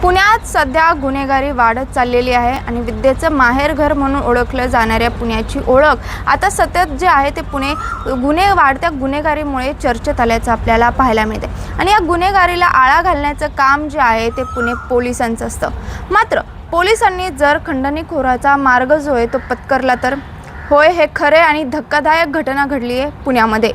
पुण्यात सध्या गुन्हेगारी वाढत चाललेली आहे आणि विद्येचं माहेरघर म्हणून ओळखलं जाणाऱ्या पुण्याची ओळख आता सतत जे आहे ते वाढत्या गुन्हेगारीमुळे चर्चेत आल्याचं आपल्याला पाहायला मिळते आणि या गुन्हेगारीला आळा घालण्याचं काम जे आहे ते पुणे पोलिसांचं असतं। मात्र पोलिसांनी जर खंडणीखोराचा मार्ग जो आहे तो पत्करला तर होय, हे खरे आणि धक्कादायक घटना घडली आहे पुण्यामध्ये।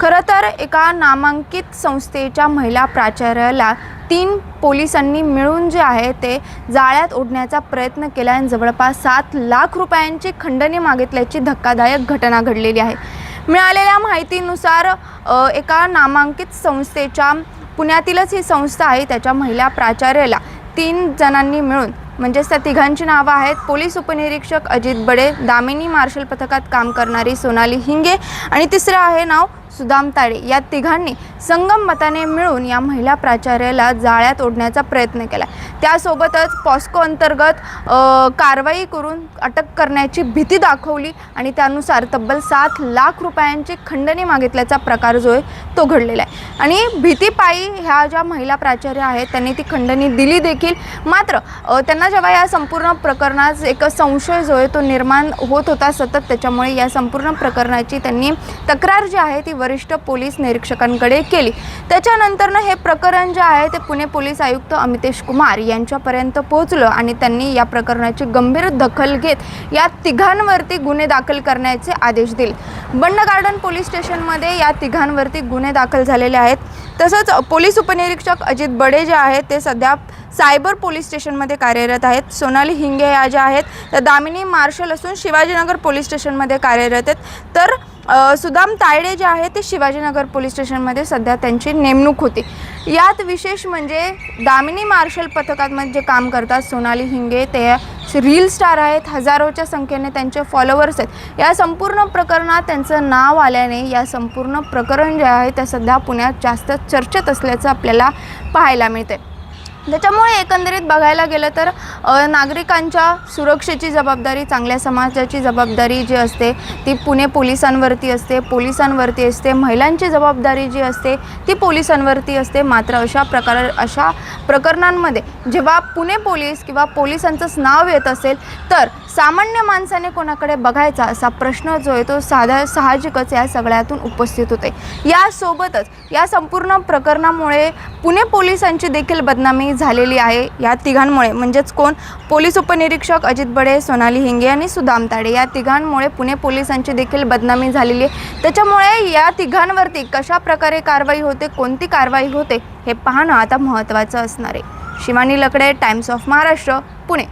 खरं तर एका नामांकित संस्थेच्या महिला प्राचार्याला 3 पोलिसांनी मिळून जे आहे ते जाळ्यात ओढण्याचा प्रयत्न केला आणि जवळपास 7 लाख रुपयांची खंडणी मागितल्याची धक्कादायक घटना घडलेली आहे। मिळालेल्या माहितीनुसार एका नामांकित संस्थेच्या पुण्यातीलच ही संस्था आहे त्याच्या महिला प्राचार्याला 3 जणांनी मिळून म्हणजेच त्या तिघांची नावं आहेत पोलीस उपनिरीक्षक अजित बडे, दामिनी मार्शल पथकात काम करणारी सोनाली हिंगे आणि तिसरं आहे नाव सुदाम तायडे। या तिघांनी संगमताने मिळून या महिला प्राचार्याला जाळ्यात ओढण्याचा प्रयत्न केला। त्यासोबतच पॉस्को अंतर्गत कारवाई करून अटक करण्याची भीती दाखवली आणि त्यानुसार तब्बल 7 लाख रुपयांची खंडणी मागितल्याचा प्रकार जो आहे तो घडलेला आहे आणि भीतीपायी ह्या ज्या महिला प्राचार्य आहेत त्यांनी ती खंडणी दिली देखील। मात्र त्यांना जेव्हा या संपूर्ण प्रकरणात एक संशय जो आहे तो निर्माण होत होता सतत, त्याच्यामुळे या संपूर्ण प्रकरणाची त्यांनी तक्रार जी आहे ती वरिष्ठ पोलीस निरीक्षकांकडे केली। त्याच्यानंतर हे प्रकरण जे आहे ते पुणे पोलीस आयुक्त अमितेश कुमार यांच्यापर्यंत पोहोचलं आणि त्यांनी या प्रकरणाची गंभीर दखल घेत या तिघांवरती गुन्हे दाखल करण्याचे आदेश दिले। बंड गार्डन पोलीस स्टेशनमध्ये या तिघांवरती गुन्हे दाखल झालेले आहेत। तसंच पोलीस उपनिरीक्षक अजित बडे जे आहेत ते सध्या सायबर पोलीस स्टेशनमध्ये कार्यरत आहेत। सोनाली हिंगे या ज्या आहेत त्या दामिनी मार्शल असून शिवाजीनगर पोलीस स्टेशनमध्ये कार्यरत आहेत, तर सुदाम तायडे जे आहेत ते शिवाजीनगर पोलीस स्टेशनमध्ये सध्या त्यांची नेमणूक होती। यात विशेष म्हणजे दामिनी मार्शल पथकामध्ये जे काम करतात सोनाली हिंगे ते रील स्टार आहेत, हजारोच्या संख्येने त्यांचे फॉलोअर्स आहेत। या संपूर्ण प्रकरणात त्यांचं नाव आल्याने या संपूर्ण प्रकरण जे आहे ते सध्या पुण्यात जास्त चर्चेत असल्याचं आपल्याला पाहायला मिळते। त्याच्यामुळे एकंदरीत बघायला गेलं तर नागरिकांच्या सुरक्षेची जबाबदारी, चांगल्या समाजाची जबाबदारी जी असते ती पुणे पोलिसांवरती असते, महिलांची जबाबदारी जी असते ती पोलिसांवरती असते। मात्र अशा प्रकरणांमध्ये जेव्हा पुणे पोलीस किंवा पोलिसांचंच नाव येत असेल तर सामान्य माणसाने कोणाकडे बघायचा असा प्रश्न जो आहे तो साहजिकच या सगळ्यातून उपस्थित होते। यासोबतच या संपूर्ण प्रकरणामुळे पुणे पोलिसांची देखील बदनामी झालेली आहे या तिघांमुळे, म्हणजेच कोण, पोलीस उपनिरीक्षक अजित बडे, सोनाली हिंगे आणि सुदाम तायडे या तिघांमुळे पुणे पोलिसांची देखील बदनामी झालेली आहे। त्याच्यामुळे या तिघांवरती कशा प्रकारे कारवाई होते, कोणती कारवाई होते हे पाहणं आता महत्त्वाचं असणार आहे। शिवानी लकडे, टाइम्स ऑफ महाराष्ट्र, पुणे।